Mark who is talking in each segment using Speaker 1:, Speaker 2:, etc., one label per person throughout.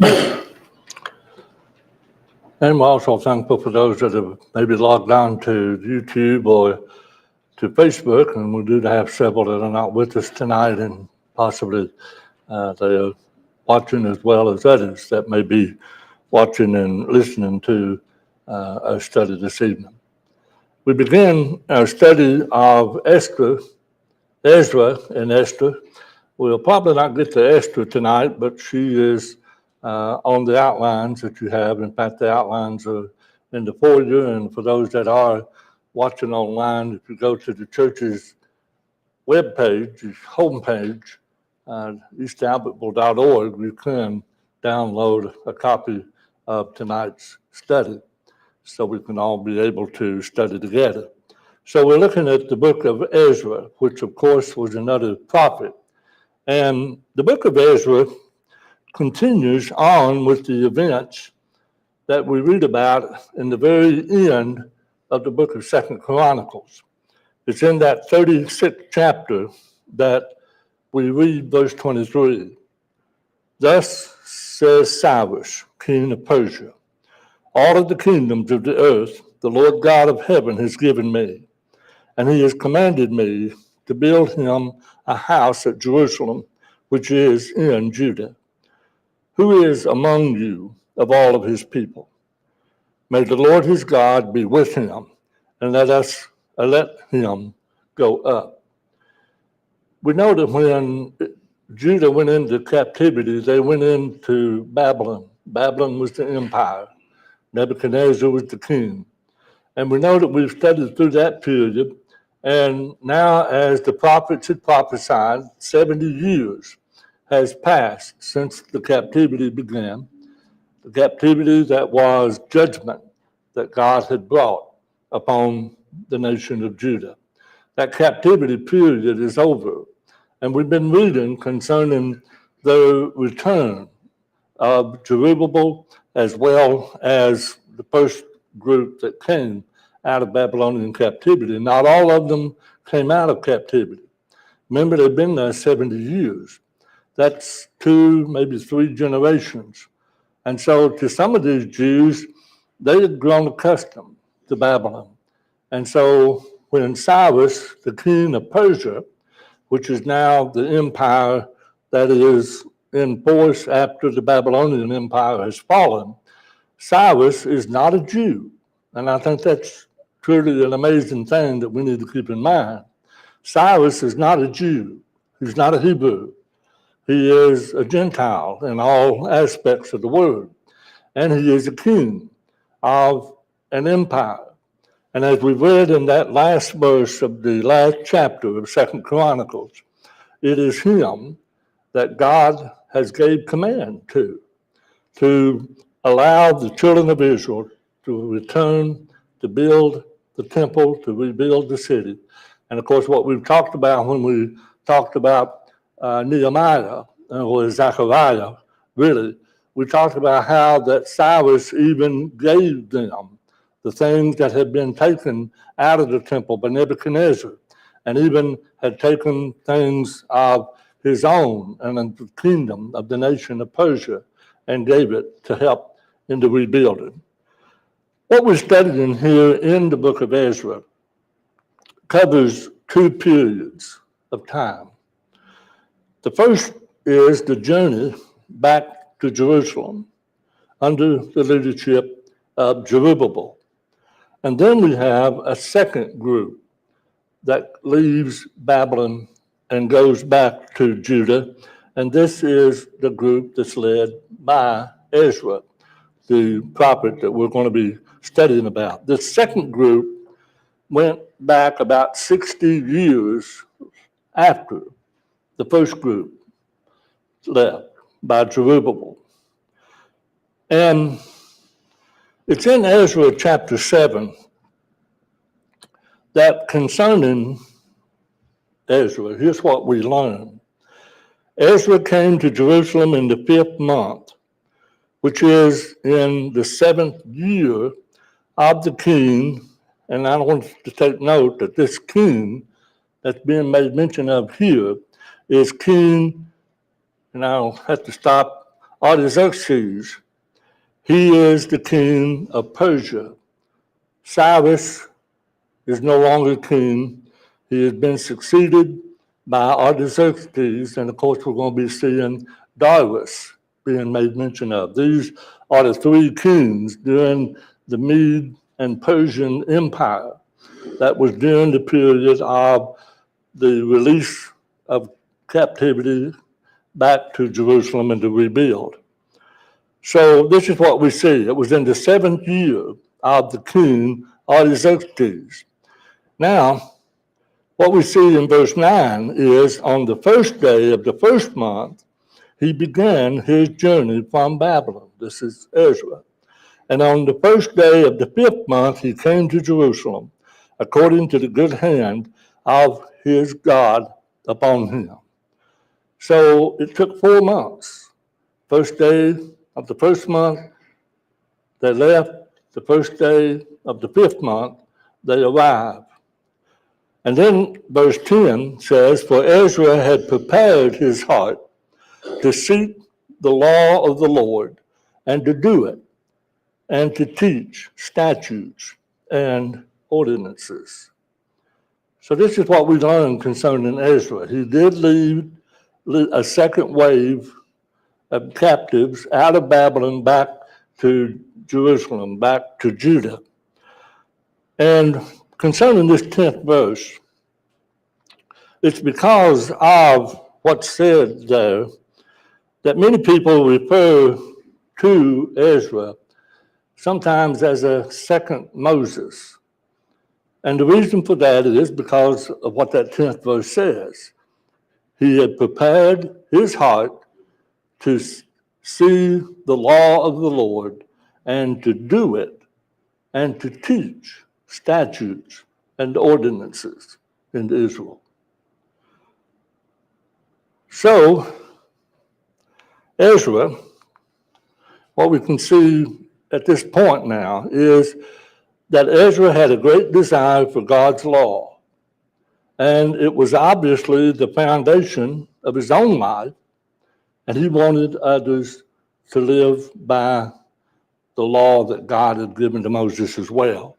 Speaker 1: And we're also thankful for those that have maybe logged on to YouTube or to Facebook, and we do have several that are not with us tonight, and possibly they are watching as well as others that may be watching and listening to our study this evening. We begin our study of Ezra and Esther. We'll probably not get to Esther tonight, but she is on the outlines that you have. In fact, the outlines are in the foyer, and for those that are watching online, if you go to the church's webpage, homepage, eastalbertville.org, you can download a copy of tonight's study so we can all be able to study together. So we're looking at the book of Ezra, which of course was another prophet. And the book of Ezra continues on with the events that we read about in the very end of the book of 2nd Chronicles. It's in that 36th chapter that we read verse 23. Thus says Cyrus, king of Persia, all of the kingdoms of the earth the Lord God of heaven has given me, and he has commanded me to build him a house at Jerusalem, which is in Judah. Who is among you of all of his people? May the Lord his God be with him, and let him go up. We know that when Judah went into captivity, they went into Babylon. Babylon was the empire. Nebuchadnezzar was the king. And we know that we've studied through that period. And now, as the prophets had prophesied, 70 years has passed since the captivity began. The captivity that was judgment that God had brought upon the nation of Judah. That captivity period is over. And we've been reading concerning the return of Zerubbabel as well as the first group that came out of Babylonian captivity. Not all of them came out of captivity. Remember, they've been there 70 years. That's 2, maybe 3 generations. And so to some of these Jews, they had grown accustomed to Babylon. And so when Cyrus, the king of Persia, which is now the empire that is in force after the Babylonian Empire has fallen, Cyrus is not a Jew. And I think that's truly an amazing thing that we need to keep in mind. Cyrus is not a Jew. He's not a Hebrew. He is a Gentile in all aspects of the word. And he is a king of an empire. And as we read in that last verse of the last chapter of 2nd Chronicles, it is him that God has gave command to allow the children of Israel to return, to build the temple, to rebuild the city. And of course, what we've talked about when we talked about Nehemiah or Zechariah, really, we talked about how that Cyrus even gave them the things that had been taken out of the temple by Nebuchadnezzar, and even had taken things of his own and the kingdom of the nation of Persia and gave it to help in the rebuilding. What we're studying here in the book of Ezra covers 2 periods of time. The first is the journey back to Jerusalem under the leadership of Zerubbabel. And then we have a second group that leaves Babylon and goes back to Judah. And this is the group that's led by Ezra, the prophet that we're going to be studying about. The second group went back about 60 years after the first group left by Zerubbabel. And it's in Ezra chapter 7 that concerning Ezra, here's what we learn. Ezra came to Jerusalem in the 5th month, which is in the 7th year of the king. And I want to take note that this king that's being made mention of here is King, and I'll have to stop Artaxerxes, he is the king of Persia. Cyrus is no longer king. He has been succeeded by Artaxerxes, and of course we're going to be seeing Darius being made mention of. These are the three kings during the Mede and Persian Empire. That was during the period of the release of captivity back to Jerusalem and to rebuild. So this is what we see. It was in the 7th year of the king Artaxerxes. Now, what we see in verse 9 is on the first day of the first month, he began his journey from Babylon. This is Ezra. And on the first day of the 5th month, he came to Jerusalem, according to the good hand of his God upon him. So it took 4 months. First day of the first month, they left. The first day of the 5th month, they arrived. And then verse 10 says, for Ezra had prepared his heart to seek the law of the Lord and to do it, and to teach statutes and ordinances. So this is what we learn concerning Ezra. He did lead a second wave of captives out of Babylon back to Jerusalem, back to Judah. And concerning this 10th verse, it's because of what's said there that many people refer to Ezra sometimes as a second Moses. And the reason for that is because of what that 10th verse says. He had prepared his heart to see the law of the Lord and to do it and to teach statutes and ordinances in Israel. So, Ezra, what we can see at this point now is that Ezra had a great desire for God's law, and it was obviously the foundation of his own life, and he wanted others to live by the law that God had given to Moses as well.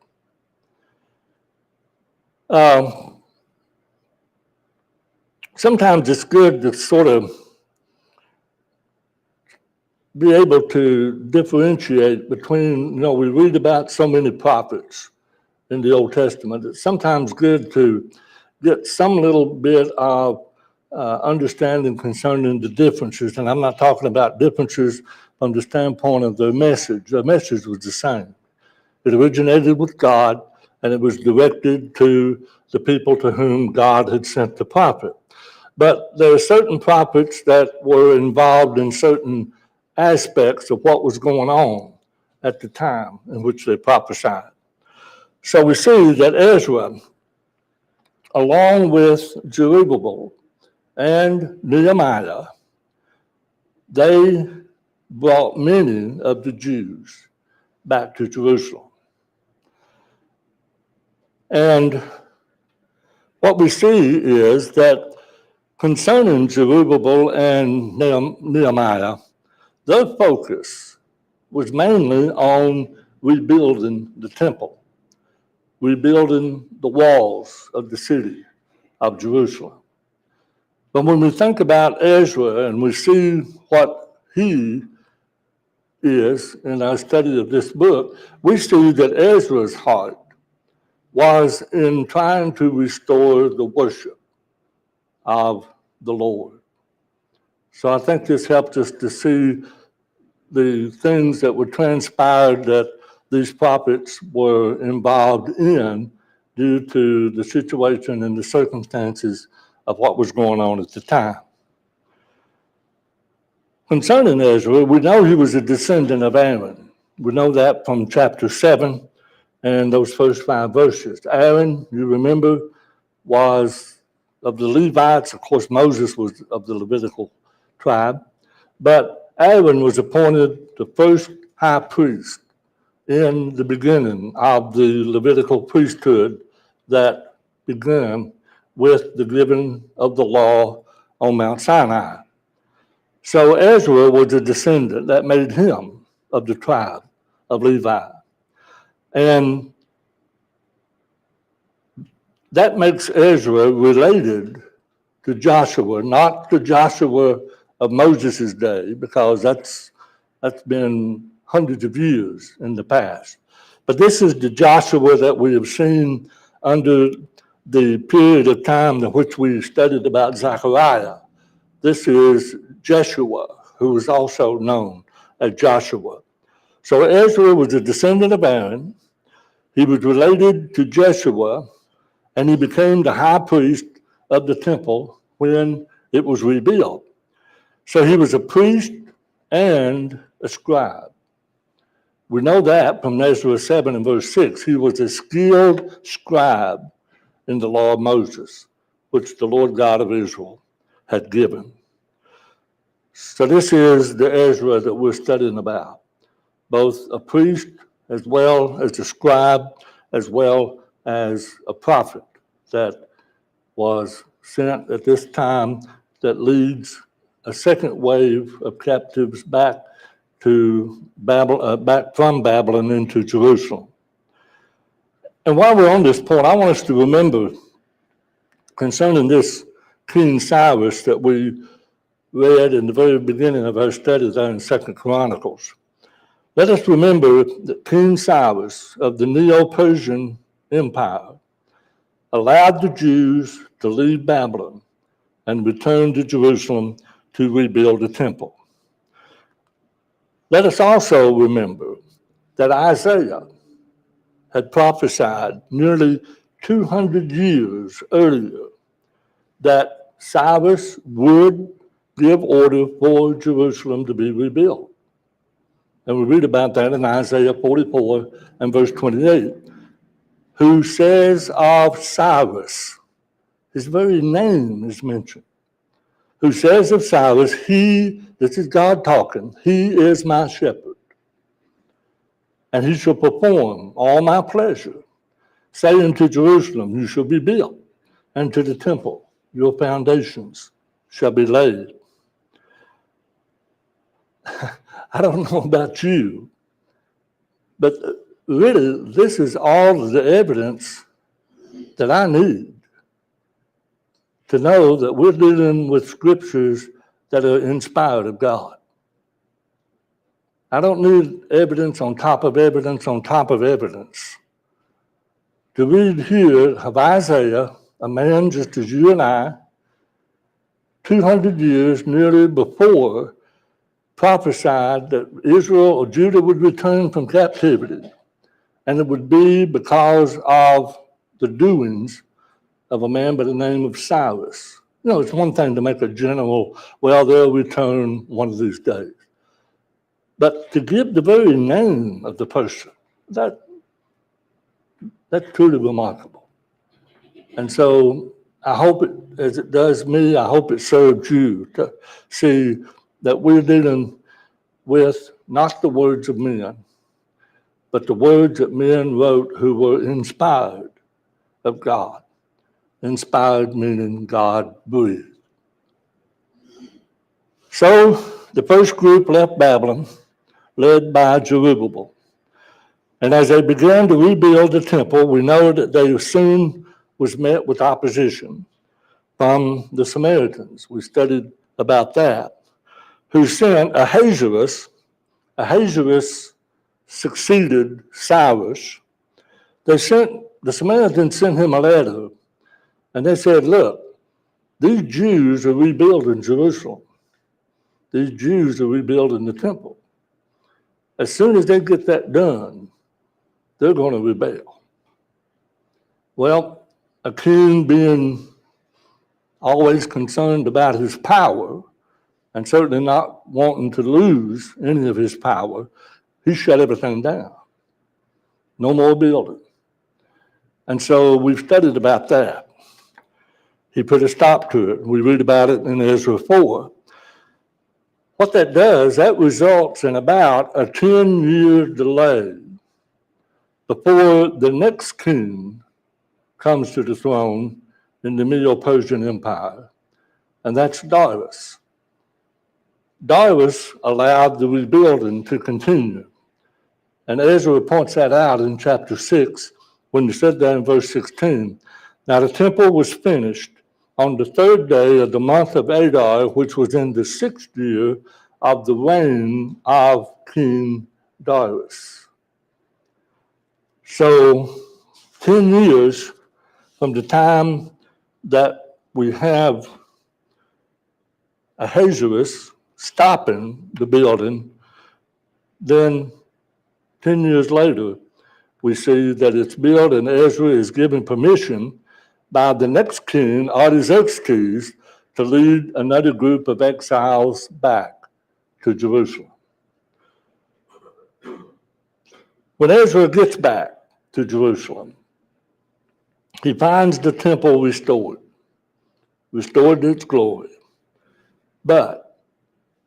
Speaker 1: Sometimes it's good to sort of be able to differentiate between, we read about so many prophets in the Old Testament. It's sometimes good to get some little bit of understanding concerning the differences. And I'm not talking about differences from the standpoint of their message. The message was the same. It originated with God, and it was directed to the people to whom God had sent the prophet. But there are certain prophets that were involved in certain aspects of what was going on at the time in which they prophesied. So we see that Ezra, along with Zerubbabel and Nehemiah, they brought many of the Jews back to Jerusalem. And what we see is that concerning Zerubbabel and Nehemiah, their focus was mainly on rebuilding the temple, rebuilding the walls of the city of Jerusalem. But when we think about Ezra and we see what he is in our study of this book, we see that Ezra's heart was in trying to restore the worship of the Lord. So I think this helps us to see the things that were transpired that these prophets were involved in due to the situation and the circumstances of what was going on at the time. Concerning Ezra, we know he was a descendant of Aaron. We know that from chapter 7 and those first 5 verses. Aaron, you remember, was of the Levites. Of course, Moses was of the Levitical tribe. But Aaron was appointed the first high priest in the beginning of the Levitical priesthood that began with the giving of the law on Mount Sinai. So Ezra was a descendant that made him of the tribe of Levi. And that makes Ezra related to Joshua, not the Joshua of Moses' day, because that's been hundreds of years in the past. But this is the Joshua that we have seen under the period of time in which we studied about Zechariah. This is Jeshua, who is also known as Joshua. So Ezra was a descendant of Aaron. He was related to Jeshua, and he became the high priest of the temple when it was rebuilt. So he was a priest and a scribe. We know that from Ezra 7 and verse 6. He was a skilled scribe in the law of Moses, which the Lord God of Israel had given. So this is the Ezra that we're studying about, both a priest as well as a scribe, as well as a prophet that was sent at this time that leads a second wave of captives back to back from Babylon into Jerusalem. And while we're on this point, I want us to remember concerning this King Cyrus that we read in the very beginning of our study there in 2 Chronicles. Let us remember that King Cyrus of the Neo-Persian Empire allowed the Jews to leave Babylon and return to Jerusalem to rebuild the temple. Let us also remember that Isaiah had prophesied nearly 200 years earlier that Cyrus would give order for Jerusalem to be rebuilt. And we read about that in Isaiah 44 and verse 28, who says of Cyrus, his very name is mentioned, who says of Cyrus, this is God talking, he is my shepherd, and he shall perform all my pleasure, saying to Jerusalem, you shall be built, and to the temple, your foundations shall be laid. I don't know about you, but really, this is all the evidence that I need to know that we're dealing with scriptures that are inspired of God. I don't need evidence on top of evidence on top of evidence. To read here of Isaiah, a man just as you and I, 200 years nearly before, prophesied that Israel or Judah would return from captivity, and it would be because of the doings of a man by the name of Cyrus. You know, it's one thing to make a general, well, they'll return one of these days. But to give the very name of the person, that's truly remarkable. And so I hope it, as it does me, I hope it serves you to see that we're dealing with not the words of men, but the words that men wrote who were inspired of God. Inspired meaning God breathed. So the first group left Babylon, led by Zerubbabel. And as they began to rebuild the temple, we know that they soon was met with opposition from the Samaritans. We studied about that, who sent Ahasuerus. Ahasuerus succeeded Cyrus. The Samaritans sent him a letter, and they said, look, these Jews are rebuilding Jerusalem. These Jews are rebuilding the temple. As soon as they get that done, they're going to rebel. Well, a king being always concerned about his power, and certainly not wanting to lose any of his power, he shut everything down. No more building. And so we've studied about that. He put a stop to it. We read about it in Ezra 4. What that does, that results in about a 10-year delay before the next king comes to the throne in the Medo-Persian Empire, and that's Darius. Darius allowed the rebuilding to continue. And Ezra points that out in chapter 6 when he said there in verse 16, "Now the temple was finished on the third day of the month of Adar, which was in the 6th year of the reign of King Darius." So 10 years from the time that we have Ahasuerus stopping the building, then 10 years later, we see that it's built and Ezra is given permission by the next king, Artaxerxes, to lead another group of exiles back to Jerusalem. When Ezra gets back to Jerusalem, he finds the temple restored to its glory. But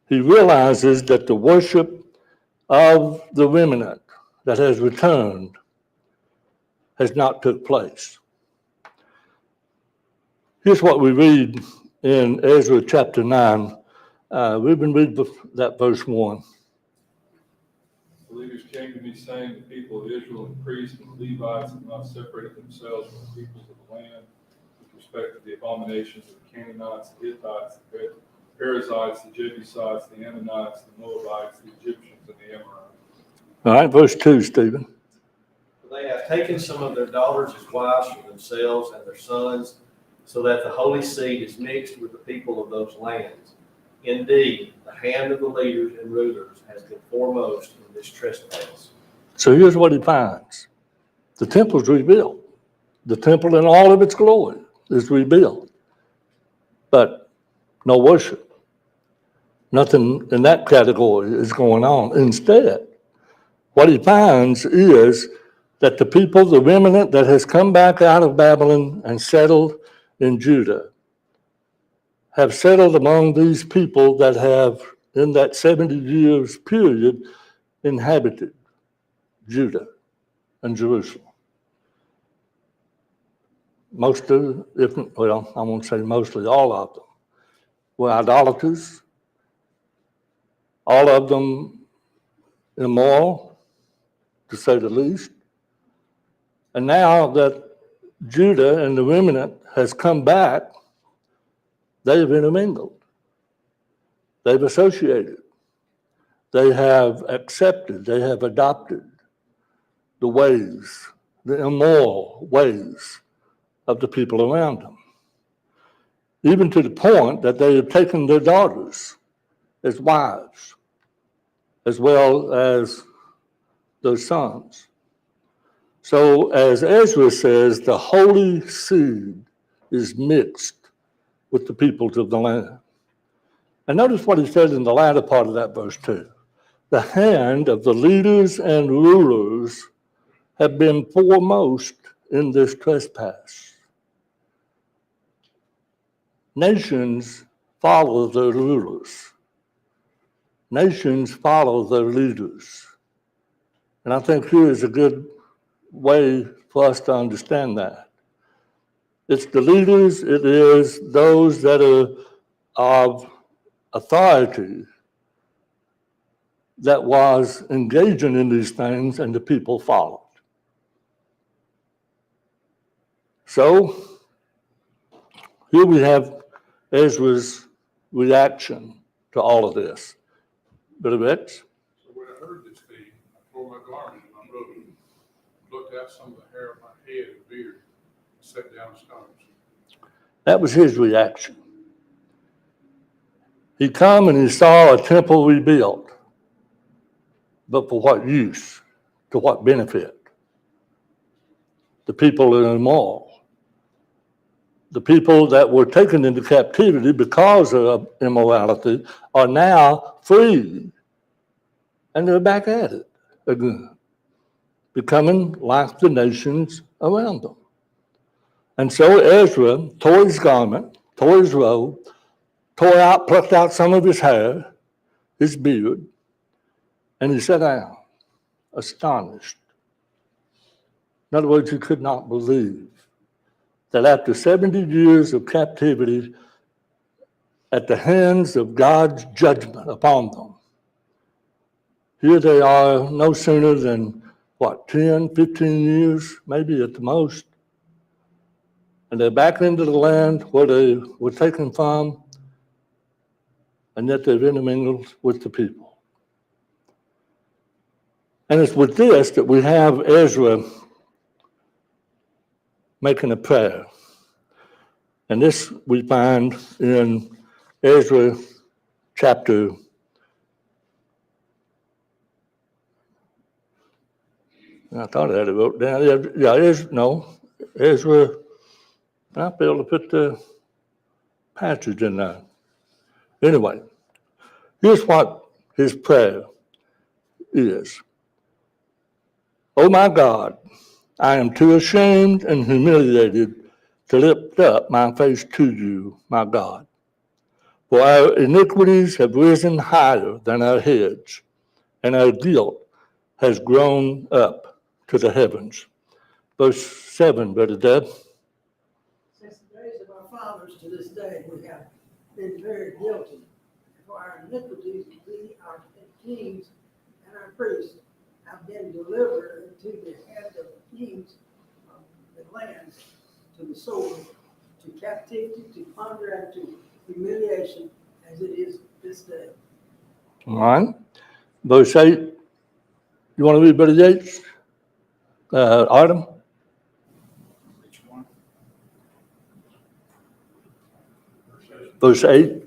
Speaker 1: he realizes that the worship of the remnant that has returned has not took place. Here's what we read in Ezra chapter 9. We've been reading that verse 1.
Speaker 2: The leaders came to me saying, "The people of Israel and priests and Levites have not separated themselves from the peoples of the land with respect to the abominations of the Canaanites, the Hittites, the Perizzites, the Jebusites, the Ammonites, the Moabites, the Egyptians, and the Amorites."
Speaker 1: All right, verse 2, Stephen.
Speaker 3: They have taken some of their daughters as wives for themselves and their sons, so that the holy seed is mixed with the people of those lands. Indeed, the hand of the leaders and rulers has been foremost in this trespass.
Speaker 1: So here's what he finds. The temple's rebuilt. The temple in all of its glory is rebuilt. But no worship. Nothing in that category is going on. Instead, what he finds is that the people, the remnant that has come back out of Babylon and settled in Judah, have settled among these people that have, in that 70 years period, inhabited Judah and Jerusalem. Most of, well, I won't say mostly, all of them were idolaters, all of them immoral, to say the least. And now that Judah and the remnant has come back, they've intermingled. They've associated. They have accepted. They have adopted the ways, the immoral ways of the people around them. Even to the point that they have taken their daughters as wives, as well as their sons. So as Ezra says, the holy seed is mixed with the peoples of the land. And notice what he says in the latter part of that verse 2. The hand of the leaders and rulers have been foremost in this trespass. Nations follow their rulers. Nations follow their leaders. And I think here is a good way for us to understand that. It's the leaders, it is those that are of authority that was engaging in these things, and the people followed. So here we have Ezra's reaction to all of this. Brother Rex?
Speaker 4: So when I heard this thing, I tore my garment in my robe, plucked out some of the hair of my head and beard, and sat down on stones.
Speaker 1: That was his reaction. He come and he saw a temple rebuilt. But for what use? To what benefit? The people are immoral. The people that were taken into captivity because of immorality are now free. And they're back at it again, becoming like the nations around them. And so Ezra tore his garment, tore his robe, plucked out some of his hair, his beard, and he sat down, astonished. In other words, he could not believe that after 70 years of captivity at the hands of God's judgment upon them. Here they are no sooner than, 10, 15 years, maybe at the most. And they're back into the land where they were taken from, and yet they've intermingled with the people. And it's with this that we have Ezra making a prayer. And this we find in Ezra chapter 'Ezra. I failed to put the passage in there. Anyway, here's what his prayer is. Oh my God, I am too ashamed and humiliated to lift up my face to you, my God. For our iniquities have risen higher than our heads, and our guilt has grown up to the heavens. Verse 7, Brother Deb.
Speaker 5: Since the days of our fathers to this day, we have been very guilty. For our iniquities, we, our kings and our priests, have been delivered into the hand of the kings of the land, to the sword, to captivity, to plunder, and to humiliation, as it is this day.
Speaker 1: All right. Verse 8. You want to read Brother Yates? Artem?
Speaker 6: Which one?
Speaker 1: Verse 8.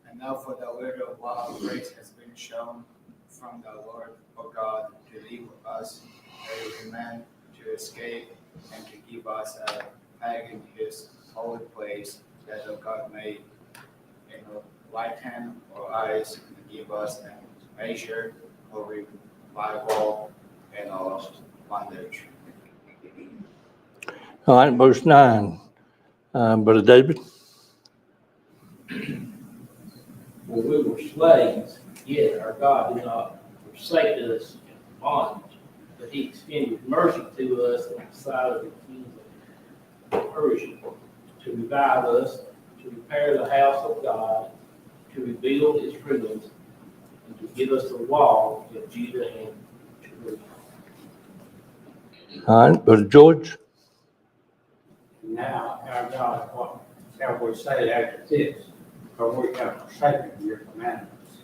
Speaker 6: And now for the word of our grace has been shown from the Lord, O God, to leave us every man to escape and to give us a peg in his holy place that the God made in lighten our eyes and give us a measure of revival and of bondage.
Speaker 1: All right, verse 9. Brother David?
Speaker 7: For we were slaves, yet our God did not forsake us in bondage, but he extended mercy to us in the sight of the king of Persia, to revive us, to repair the house of God, to rebuild its ruins, and to give us the wall of Judah and Jerusalem.
Speaker 1: All right, Brother George?
Speaker 8: Now, our God, what shall we say after this? For we have forsaken your commandments.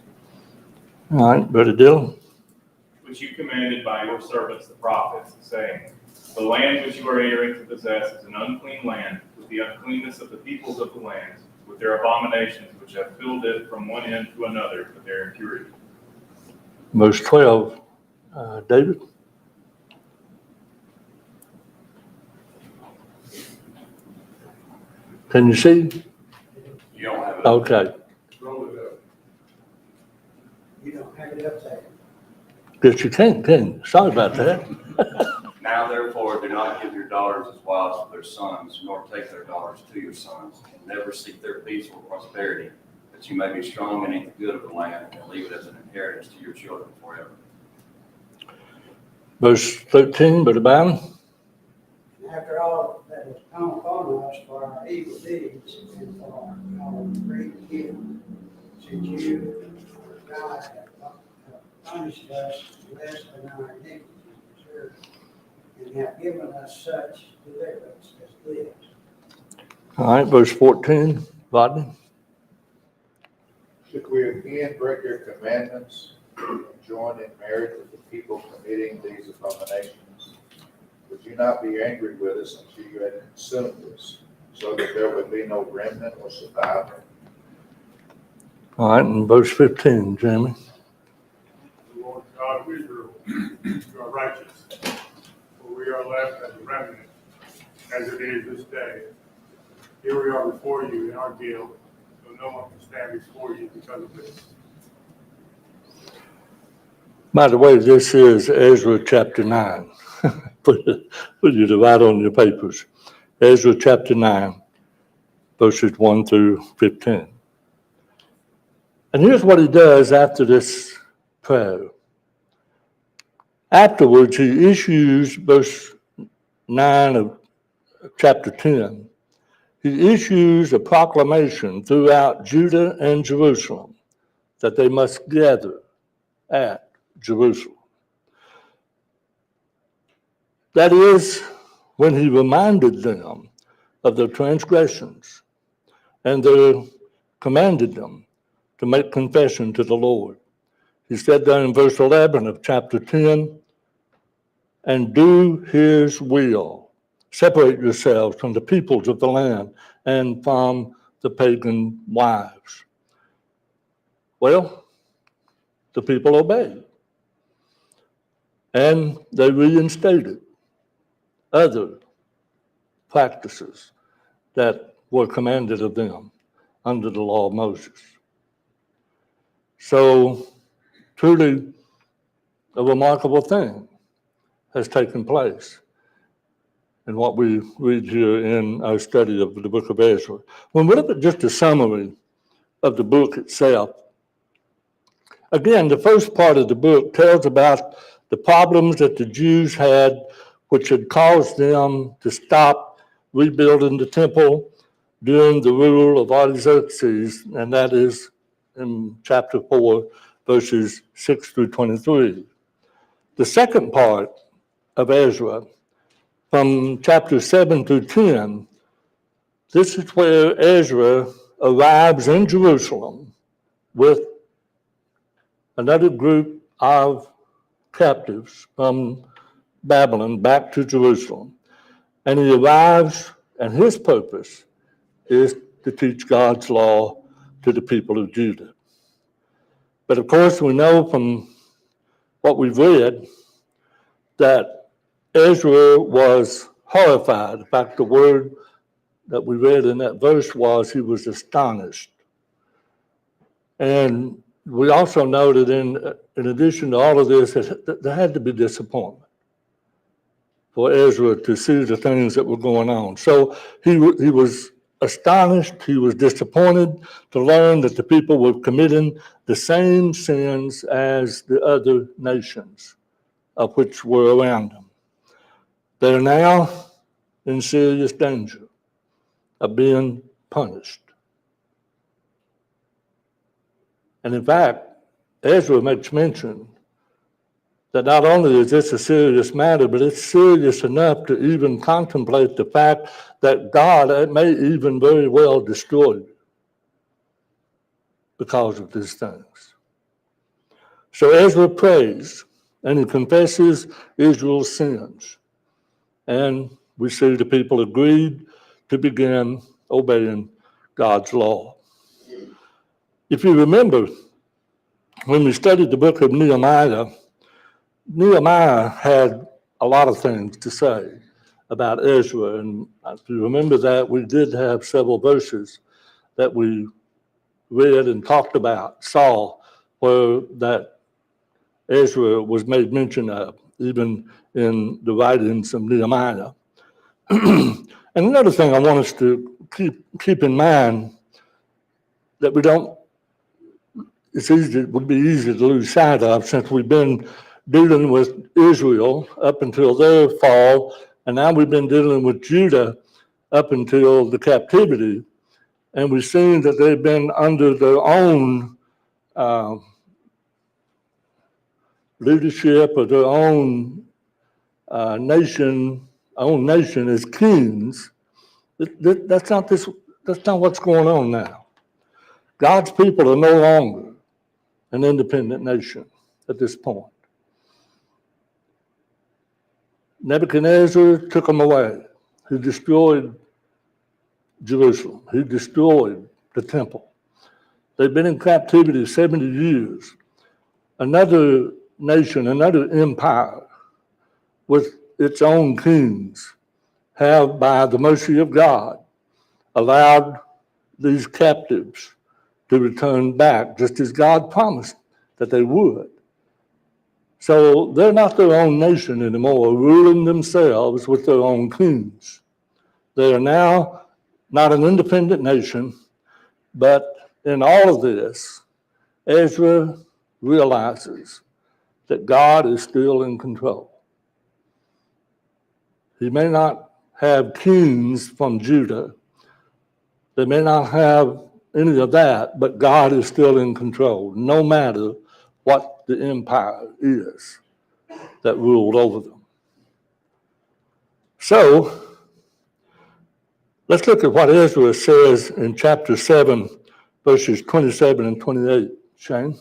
Speaker 1: All right, Brother Dillon?
Speaker 9: Which you commanded by your servants the prophets, saying, the land which you are entering to possess is an unclean land, with the uncleanness of the peoples of the land, with their abominations which have filled it from one end to another with their impurity.
Speaker 1: Verse 12. David? Can you see?
Speaker 9: You don't have it.
Speaker 1: Okay.
Speaker 4: Roll it up.
Speaker 5: You don't have it up there.
Speaker 1: Yes, you can you? Sorry about that.
Speaker 10: Now therefore, do not give your daughters as wives to their sons, nor take their daughters to your sons, and never seek their peace or prosperity, that you may be strong and eat the good of the land, and leave it as an inheritance to your children forever.
Speaker 1: Verse 13, Brother Bowden?
Speaker 5: And after all that has come upon us for our evil deeds and for our great guilt, since you, God, have punished us less than our iniquities deserve, and have given us such deliverance as this.
Speaker 1: All right, verse 14, Rodney?
Speaker 11: Should we again break your commandments and join in marriage with the people committing these abominations? Would you not be angry with us until you had consumed us, so that there would be no remnant or survivor?
Speaker 1: All right, and verse 15, Jeremy?
Speaker 4: The Lord God of Israel, you are righteous, for we are left as a remnant, as it is this day. Here we are before you in our guilt, so no one can stand before you because of this.
Speaker 1: By the way, this is Ezra chapter 9. Put you to write on your papers. Ezra chapter 9, verses 1 through 15. And here's what he does after this prayer. Afterwards, he issues verse 9 of chapter 10. he issues a proclamation throughout Judah and Jerusalem that they must gather at Jerusalem. That is when he reminded them of their transgressions and commanded them to make confession to the Lord. He said there in verse 11 of chapter 10, and do his will. Separate yourselves from the peoples of the land and from the pagan wives. Well, the people obeyed. And they reinstated other practices that were commanded of them under the law of Moses. So, truly, a remarkable thing has taken place in what we read here in our study of the book of Ezra. When we look at just a summary of the book itself, again, the first part of the book tells about the problems that the Jews had, which had caused them to stop rebuilding the temple during the rule of Artaxerxes, and that is in chapter 4, verses 6 through 23. The second part of Ezra, from chapter 7 through 10, this is where Ezra arrives in Jerusalem with another group of captives from Babylon back to Jerusalem. And he arrives, and his purpose is to teach God's law to the people of Judah. But of course, we know from what we've read that Ezra was horrified. In fact, the word that we read in that verse was he was astonished. And we also know that in addition to all of this, there had to be disappointment for Ezra to see the things that were going on. So he was astonished, he was disappointed to learn that the people were committing the same sins as the other nations of which were around them. They're now in serious danger of being punished. And in fact, Ezra makes mention that not only is this a serious matter, but it's serious enough to even contemplate the fact that God may even very well destroy you because of these things. So Ezra prays and he confesses Israel's sins. And we see the people agreed to begin obeying God's law. If you remember, when we studied the book of Nehemiah, Nehemiah had a lot of things to say about Ezra. And if you remember that, we did have several verses that we read and talked about, saw, where that Ezra was made mention of, even in the writings of Nehemiah. And another thing I want us to keep in mind that we don't, it would be easy to lose sight of, since we've been dealing with Israel up until their fall, and now we've been dealing with Judah up until the captivity, and we've seen that they've been under their own leadership of their own nation as kings. That's not what's going on now. God's people are no longer an independent nation at this point. Nebuchadnezzar took them away. He destroyed Jerusalem. He destroyed the temple. They've been in captivity 70 years. Another nation, another empire with its own kings have, by the mercy of God, allowed these captives to return back, just as God promised that they would. So they're not their own nation anymore, ruling themselves with their own kings. They are now not an independent nation, but in all of this, Ezra realizes that God is still in control. He may not have kings from Judah, They may not have any of that, but God is still in control, no matter what the empire is that ruled over them. So, let's look at what Ezra says in chapter 7, verses 27 and 28. Shane?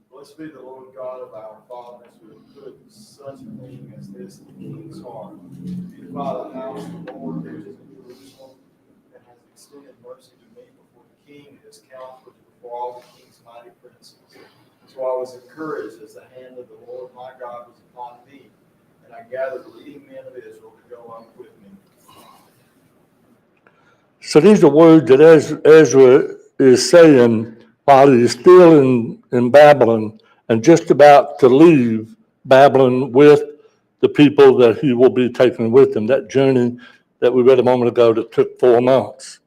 Speaker 3: Blessed be the Lord God of our fathers, who has put such a thing as this in the king's heart, to beautify the house of the Lord which is in Jerusalem, and has extended mercy to me before the king and his counselors, before all the king's mighty princes. So I was encouraged as the hand of the Lord my God was upon me, and I gathered leading men of Israel to go up with me.
Speaker 1: So these are words that Ezra is saying while he is still in Babylon and just about to leave Babylon with the people that he will be taking with him, that journey that we read a moment ago that took 4 months.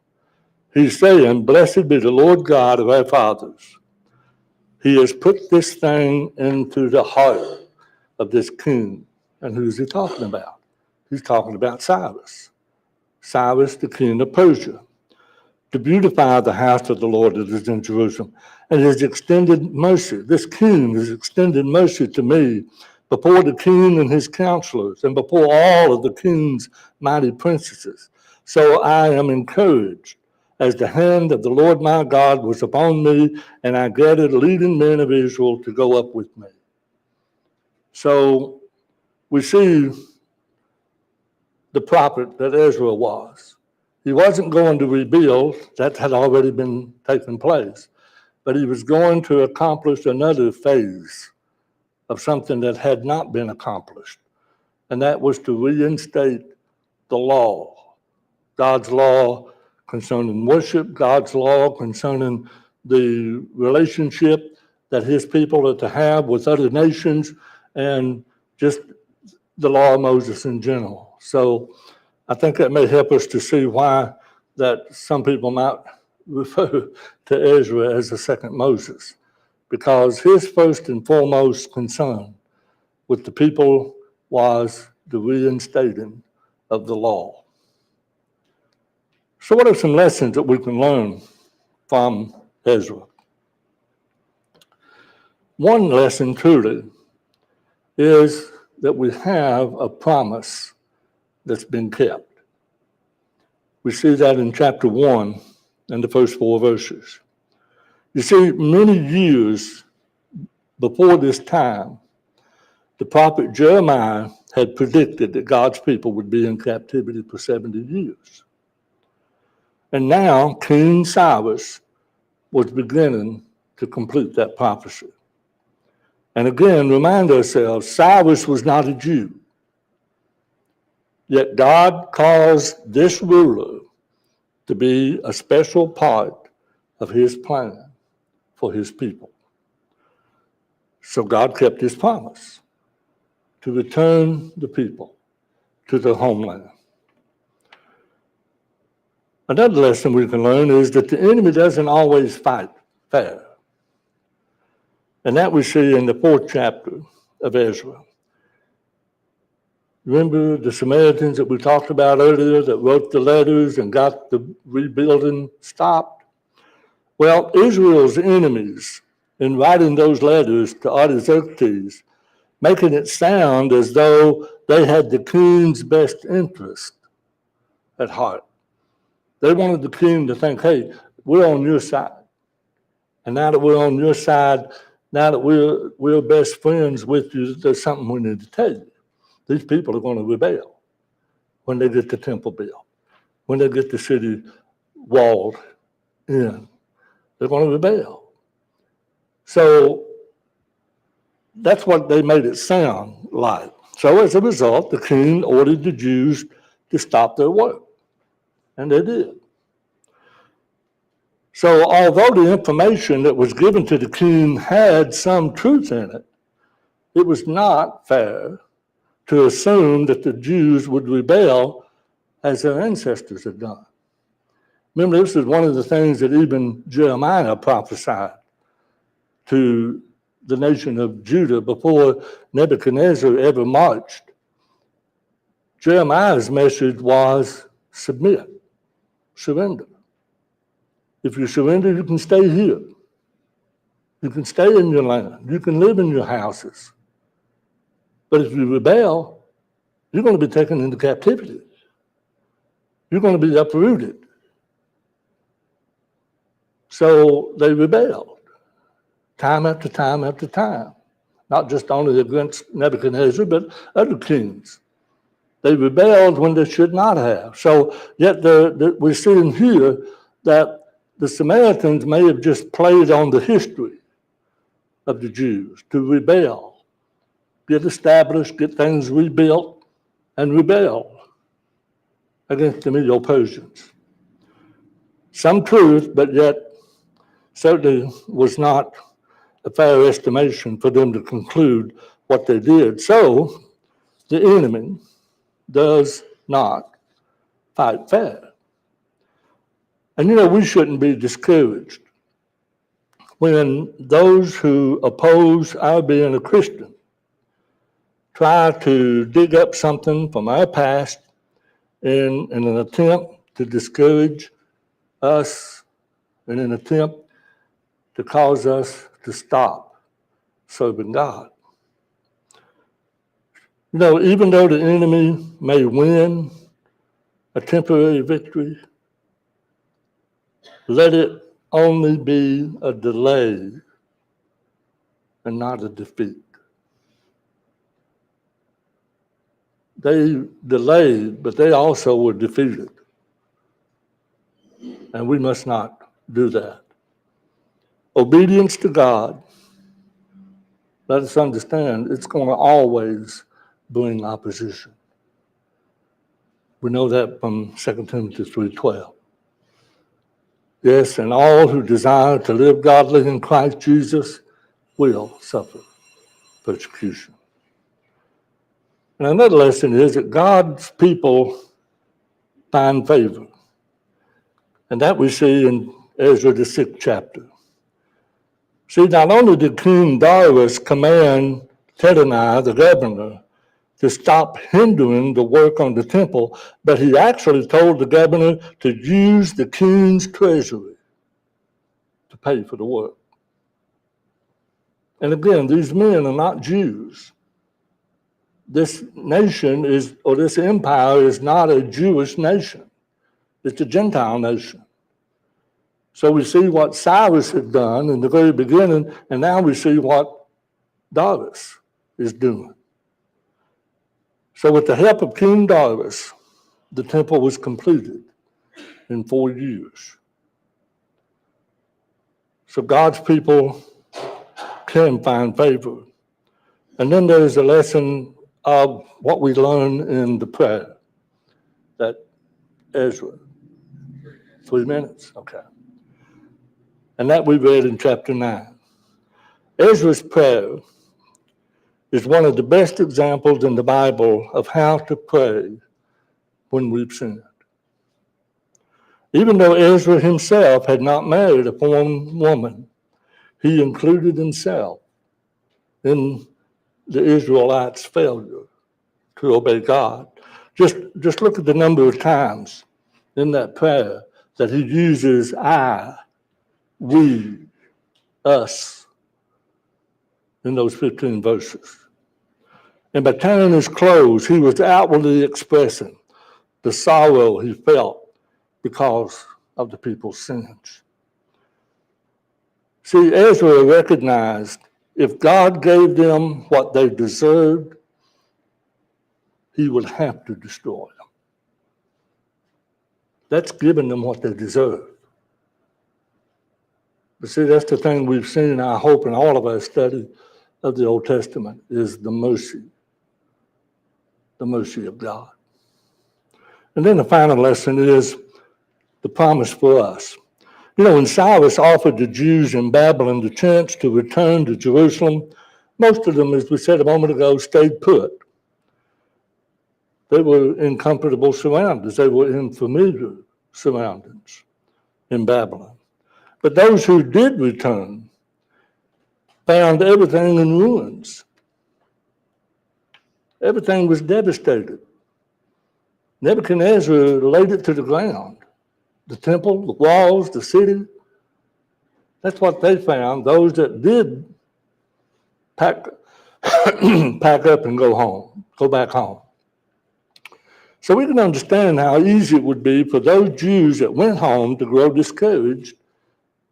Speaker 1: He's saying, blessed be the Lord God of our fathers. He has put this thing into the heart of this king. And who's he talking about? He's talking about Cyrus. Cyrus, the king of Persia, to beautify the house of the Lord that is in Jerusalem. And his extended mercy, this king has extended mercy to me before the king and his counselors and before all of the king's mighty princesses. So I am encouraged as the hand of the Lord my God was upon me, and I gathered leading men of Israel to go up with me. So we see the prophet that Ezra was. He wasn't going to rebuild, that had already been taking place, but he was going to accomplish another phase of something that had not been accomplished, and that was to reinstate the law, God's law concerning worship, God's law concerning the relationship that his people are to have with other nations, and just the law of Moses in general. So I think that may help us to see why that some people might refer to Ezra as the second Moses, because his first and foremost concern with the people was the reinstating of the law. So what are some lessons that we can learn from Ezra? One lesson truly is that we have a promise that's been kept. We see that in chapter 1 and the first 4 verses. You see, many years before this time, the prophet Jeremiah had predicted that God's people would be in captivity for 70 years. And now King Cyrus was beginning to complete that prophecy. And again, remind ourselves, Cyrus was not a Jew. Yet God caused this ruler to be a special part of his plan for his people. So God kept his promise to return the people to their homeland. Another lesson we can learn is that the enemy doesn't always fight fair. And that we see in the 4th chapter of Ezra. Remember the Samaritans that we talked about earlier that wrote the letters and got the rebuilding stopped? Well, Israel's enemies, in writing those letters to Artaxerxes, making it sound as though they had the king's best interest at heart. They wanted the king to think, hey, we're on your side. And now that we're on your side, now that we're best friends with you, there's something we need to tell you. These people are going to rebel when they get the temple built, when they get the city walled in. They're going to rebel. So that's what they made it sound like. So as a result, the king ordered the Jews to stop their work. And they did. So although the information that was given to the king had some truth in it, it was not fair to assume that the Jews would rebel as their ancestors had done. Remember, this is one of the things that even Jeremiah prophesied to the nation of Judah before Nebuchadnezzar ever marched. Jeremiah's message was submit. surrender. If you surrender, you can stay here. You can stay in your land. You can live in your houses. But if you rebel, you're going to be taken into captivity. You're going to be uprooted. So they rebelled, time after time after time, not just only against Nebuchadnezzar, but other kings. They rebelled when they should not have. So yet we're seeing here that the Samaritans may have just played on the history of the Jews to rebel, get established, get things rebuilt, and rebel against the Medo-Persians. Some truth, but yet certainly was not a fair estimation for them to conclude what they did. So the enemy does not fight fair. And we shouldn't be discouraged when those who oppose our being a Christian try to dig up something from our past in an attempt to discourage us, in an attempt to cause us to stop serving God. Even though the enemy may win a temporary victory, let it only be a delay and not a defeat. They delayed, but they also were defeated. And we must not do that. Obedience to God, let us understand, it's going to always bring opposition. We know that from 2 Timothy 3:12. Yes, and all who desire to live godly in Christ Jesus will suffer persecution. And another lesson is that God's people find favor. And that we see in Ezra, the 6th chapter. See, not only did King Darius command Tedaniah, the governor, to stop hindering the work on the temple, but he actually told the governor to use the king's treasury to pay for the work. And again, these men are not Jews. This nation is, or this empire is not a Jewish nation. It's a Gentile nation. So we see what Cyrus had done in the very beginning, and now we see what Darius is doing. So with the help of King Darius, the temple was completed in 4 years. So God's people can find favor. And then there's a lesson of what we learn in the prayer that Ezra, 3 minutes, okay. And that we read in chapter 9. Ezra's prayer is one of the best examples in the Bible of how to pray when we've sinned. Even though Ezra himself had not married a foreign woman, he included himself in the Israelites' failure to obey God. Just look at the number of times in that prayer that he uses I, we, us, in those 15 verses. And by tearing his clothes, he was outwardly expressing the sorrow he felt because of the people's sins. See, Ezra recognized if God gave them what they deserved, he would have to destroy them. That's giving them what they deserve. But see, that's the thing we've seen, I hope, in all of our study of the Old Testament, is the mercy of God. And then the final lesson is the promise for us. When Cyrus offered the Jews in Babylon the chance to return to Jerusalem, most of them, as we said a moment ago, stayed put. They were in comfortable surroundings. They were in familiar surroundings in Babylon. But those who did return found everything in ruins. Everything was devastated. Nebuchadnezzar laid it to the ground, the temple, the walls, the city. That's what they found, those that did pack up and go back home. So we can understand how easy it would be for those Jews that went home to grow discouraged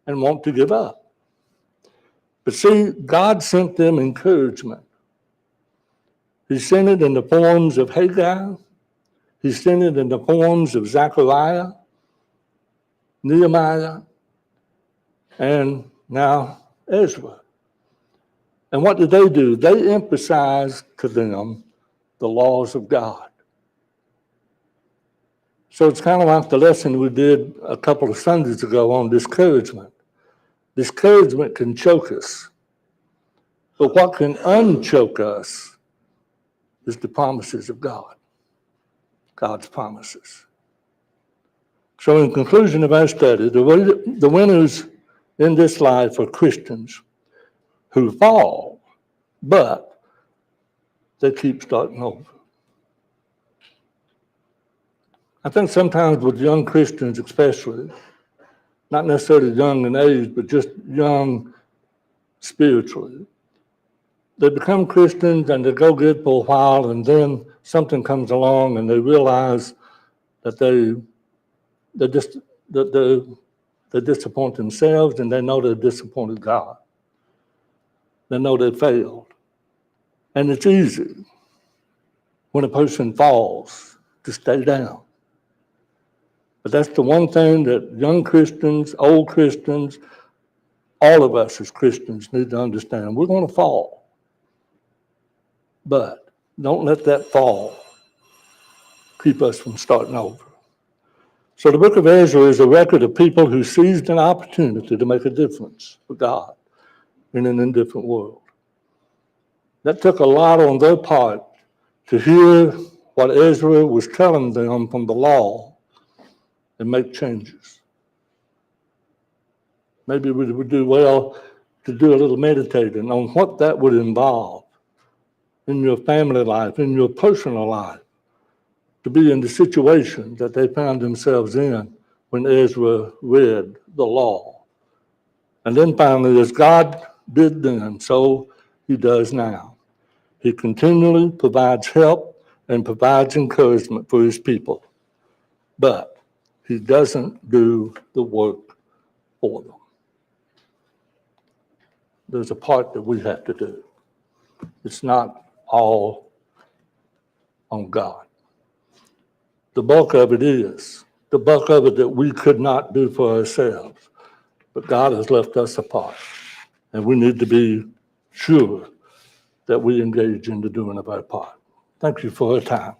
Speaker 1: and want to give up. But see, God sent them encouragement. He sent it in the forms of Haggai. He sent it in the forms of Zechariah, Nehemiah, and now Ezra. And what did they do? They emphasized to them the laws of God. So it's kind of like the lesson we did a couple of Sundays ago on discouragement. Discouragement can choke us, but what can unchoke us is the promises of God, God's promises. So in conclusion of our study, the winners in this life are Christians who fall, but they keep starting over. I think sometimes with young Christians especially, not necessarily young in age, but just young spiritually, they become Christians and they go good for a while, and then something comes along and they realize that they disappoint themselves, and they know they disappointed God. They know they failed. And it's easy when a person falls to stay down. But that's the one thing that young Christians, old Christians, all of us as Christians need to understand. We're going to fall. But don't let that fall keep us from starting over. So the book of Ezra is a record of people who seized an opportunity to make a difference for God in an indifferent world. That took a lot on their part to hear what Ezra was telling them from the law and make changes. Maybe we would do well to do a little meditating on what that would involve in your family life, in your personal life, to be in the situation that they found themselves in when Ezra read the law. And then finally, as God did then, so he does now. He continually provides help and provides encouragement for his people, but he doesn't do the work for them. There's a part that we have to do. It's not all on God. The bulk of it is. The bulk of it that we could not do for ourselves. But God has left us a part. And we need to be sure that we engage in the doing of our part. Thank you for your time.